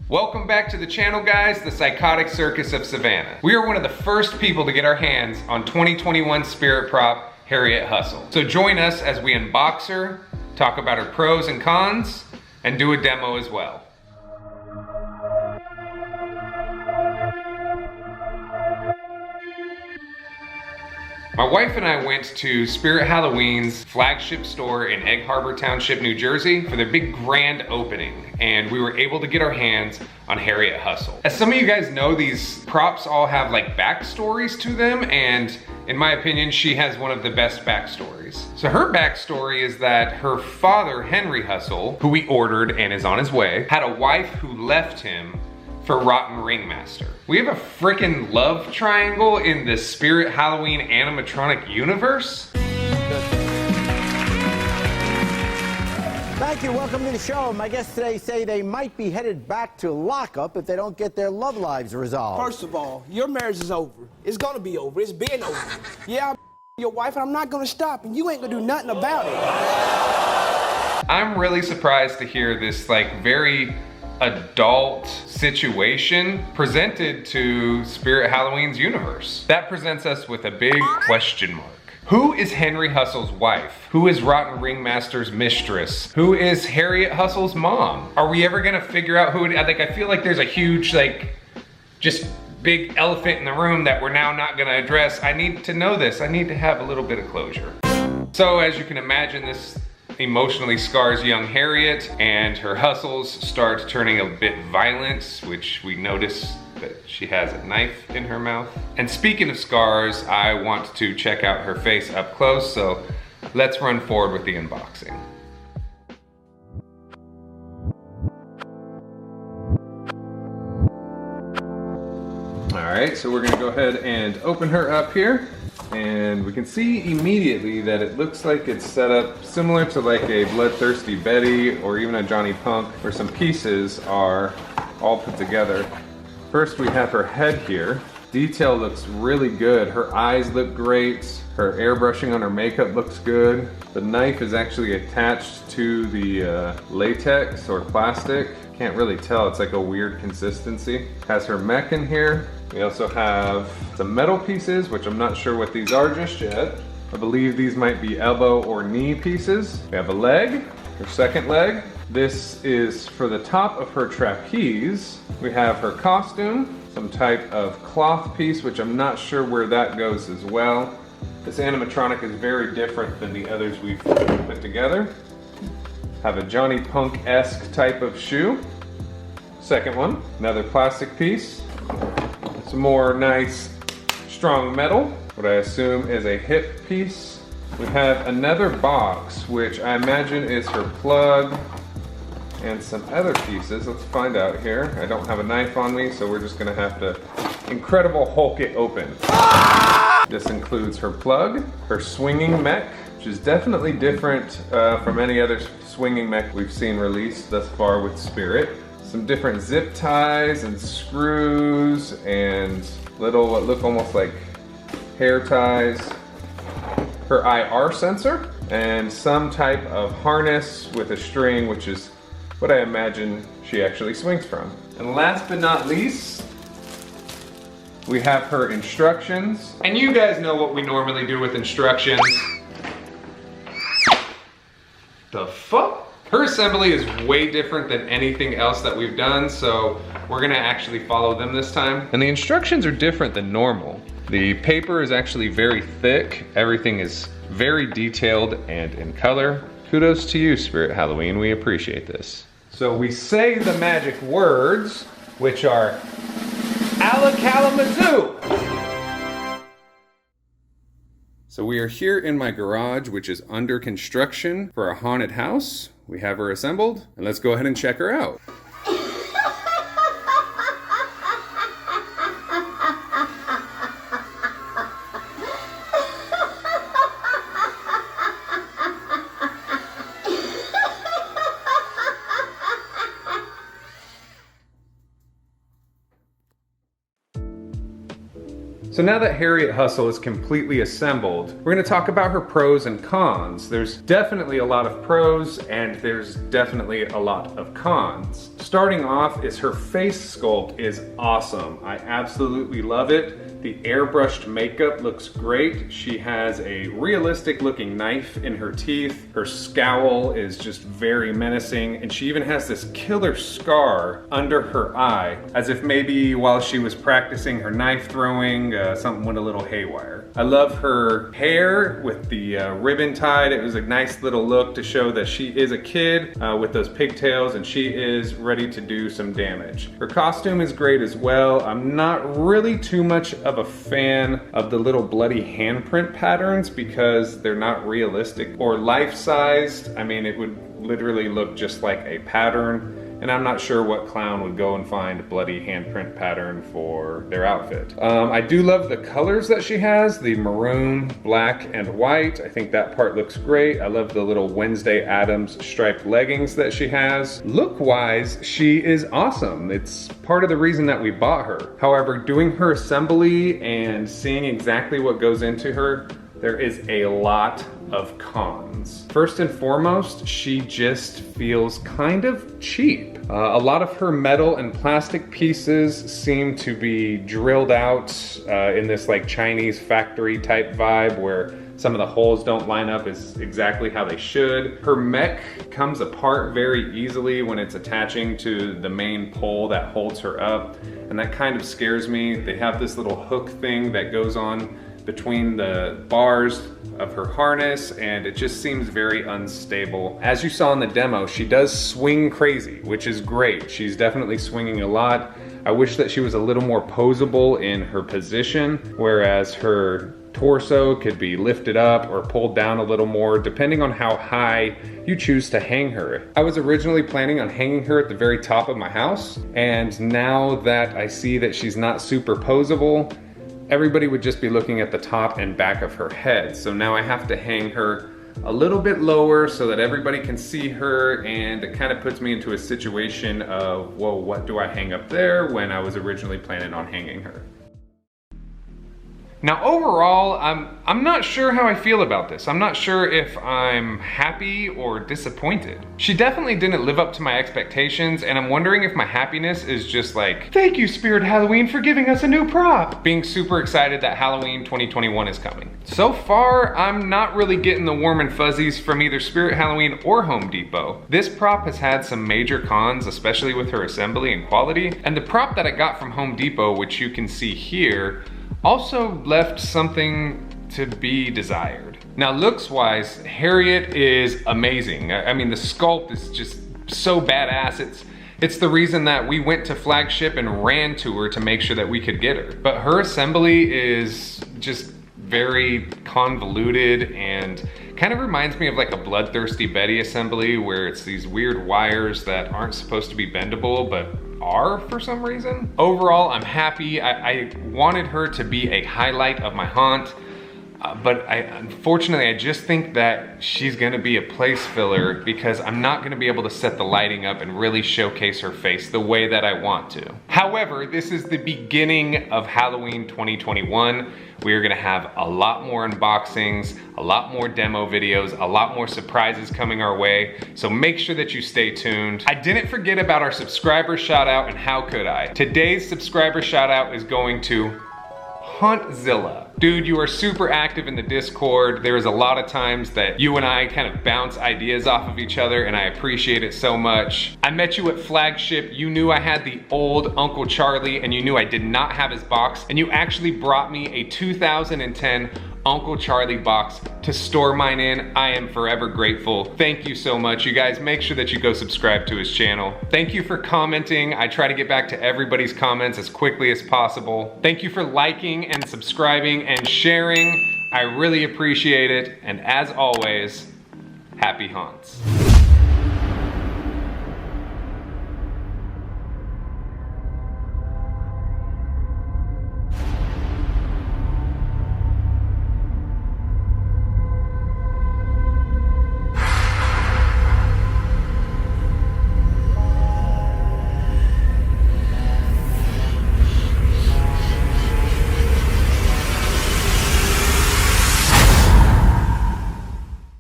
Welcome back to the channel, guys, the Psychotic Circus of Savannah. We are one of the first people to get our hands on 2021 spirit prop, Harriet Hustle. So join us as we unbox her, talk about her pros and cons, and do a demo as well. My wife and I went to Spirit Halloween's flagship store in Egg Harbor Township, New Jersey for their big grand opening, and we were able to get our hands on Harriet Hustle. As some of you guys know, these props all have like backstories to them, and in my opinion, she has one of the best backstories. So her backstory is that her father, Henry Hustle, who we ordered and is on his way, had a wife who left him for Rotten Ringmaster. We have a freaking love triangle in the Spirit Halloween animatronic universe. Thank you, welcome to the show. My guests today say they might be headed back to lockup if they don't get their love lives resolved. First of all, your marriage is over. It's gonna be over, it's been over. Yeah, I'm your wife and I'm not gonna stop and you ain't gonna do nothing about it. I'm really surprised to hear this like very adult situation presented to Spirit Halloween's universe. That presents us with a big question mark. Who is Henry Hustle's wife? Who is Rotten Ringmaster's mistress? Who is Harriet Hustle's mom? Are we ever gonna figure out who it, I feel like there's a huge just big elephant in the room that we're now not gonna address. I need to know this. I need to have a little bit of closure. So as you can imagine, this emotionally scars young Harriet, and her hustles start turning a bit violent, which we notice that she has a knife in her mouth. And speaking of scars, I want to check out her face up close, so let's run forward with the unboxing. All right, so we're gonna go ahead and open her up here. And we can see immediately that it looks like it's set up similar to like a Bloodthirsty Betty or even a Johnny Punk, where some pieces are all put together. First we have her head here. Detail looks really good. Her eyes look great. Her airbrushing on her makeup looks good. The knife is actually attached to the latex or plastic. Can't really tell, it's like a weird consistency. Has her mech in here. We also have some metal pieces, which I'm not sure what these are just yet. I believe these might be elbow or knee pieces. We have a leg, her second leg. This is for the top of her trapeze. We have her costume, some type of cloth piece, which I'm not sure where that goes as well. This animatronic is very different than the others we've put together. Have a Johnny Punk-esque type of shoe. Second one, another plastic piece. Some more nice, strong metal, what I assume is a hip piece. We have another box, which I imagine is her plug and some other pieces. Let's find out here. I don't have a knife on me, so we're just gonna have to Incredible Hulk it open. This includes her plug, her swinging mech, which is definitely different from any other swinging mech we've seen released thus far with Spirit. Some different zip ties and screws and little what look almost like hair ties. Her IR sensor and some type of harness with a string, which is what I imagine she actually swings from. And last but not least, we have her instructions. And you guys know what we normally do with instructions. The fuck? Her assembly is way different than anything else that we've done, so we're gonna actually follow them this time. And the instructions are different than normal. The paper is actually very thick. Everything is very detailed and in color. Kudos to you, Spirit Halloween. We appreciate this. So we say the magic words, which are Alakalamazoo. So we are here in my garage, which is under construction for a haunted house. We have her assembled, and let's go ahead and check her out. So now that Harriet Hustle is completely assembled, we're gonna talk about her pros and cons. There's definitely a lot of pros and there's definitely a lot of cons. Starting off is her face sculpt is awesome. I absolutely love it. The airbrushed makeup looks great. She has a realistic looking knife in her teeth. Her scowl is just very menacing, and she even has this killer scar under her eye, as if maybe while she was practicing her knife throwing, something went a little haywire. I love her hair with the ribbon tied. It was a nice little look to show that she is a kid with those pigtails, and she is ready to do some damage. Her costume is great as well. I'm not really too much of a fan of the little bloody handprint patterns because they're not realistic or life-sized. I mean, it would literally look just like a pattern, and I'm not sure what clown would go and find a bloody handprint pattern for their outfit. I do love the colors that she has, the maroon, black, and white. I think that part looks great. I love the little Wednesday Addams striped leggings that she has. Look-wise, she is awesome. It's part of the reason that we bought her. However, doing her assembly and seeing exactly what goes into her, there is a lot of cons. First and foremost, she just feels kind of cheap. A lot of her metal and plastic pieces seem to be drilled out in this like Chinese factory type vibe where some of the holes don't line up as exactly how they should. Her mech comes apart very easily when it's attaching to the main pole that holds her up, and that kind of scares me. They have this little hook thing that goes on between the bars of her harness, and it just seems very unstable. As you saw in the demo, she does swing crazy, which is great. She's definitely swinging a lot. I wish that she was a little more posable in her position, whereas her torso could be lifted up or pulled down a little more, depending on how high you choose to hang her. I was originally planning on hanging her at the very top of my house, and now that I see that she's not super posable, everybody would just be looking at the top and back of her head. So now I have to hang her a little bit lower so that everybody can see her, and it kind of puts me into a situation of, whoa, what do I hang up there when I was originally planning on hanging her? Now overall, I'm not sure how I feel about this. I'm not sure if I'm happy or disappointed. She definitely didn't live up to my expectations, and I'm wondering if my happiness is just like, thank you Spirit Halloween for giving us a new prop. Being super excited that Halloween 2021 is coming. So far, I'm not really getting the warm and fuzzies from either Spirit Halloween or Home Depot. This prop has had some major cons, especially with her assembly and quality, and the prop that I got from Home Depot, which you can see here, also left something to be desired. Now looks wise, Harriet is amazing. I mean, the sculpt is just so badass. It's the reason that we went to Flagship and ran to her to make sure that we could get her. But her assembly is just very convoluted and kind of reminds me of like a Bloodthirsty Betty assembly where it's these weird wires that aren't supposed to be bendable but are for some reason. Overall, I'm happy. I wanted her to be a highlight of my haunt, but unfortunately, I just think that she's gonna be a place filler because I'm not gonna be able to set the lighting up and really showcase her face the way that I want to. However, this is the beginning of Halloween 2021. We are gonna have a lot more unboxings, a lot more demo videos, a lot more surprises coming our way, so make sure that you stay tuned. I didn't forget about our subscriber shout out, and how could I? Today's subscriber shout out is going to Huntzilla. Dude, you are super active in the Discord. There's a lot of times that you and I kind of bounce ideas off of each other, and I appreciate it so much. I met you at Flagship. You knew I had the old Uncle Charlie, and you knew I did not have his box, and you actually brought me a 2010 Uncle Charlie box to store mine in. I am forever grateful. Thank you so much. You guys, make sure that you go subscribe to his channel. Thank you for commenting. I try to get back to everybody's comments as quickly as possible. Thank you for liking and subscribing and sharing. I really appreciate it. And as always, happy haunts.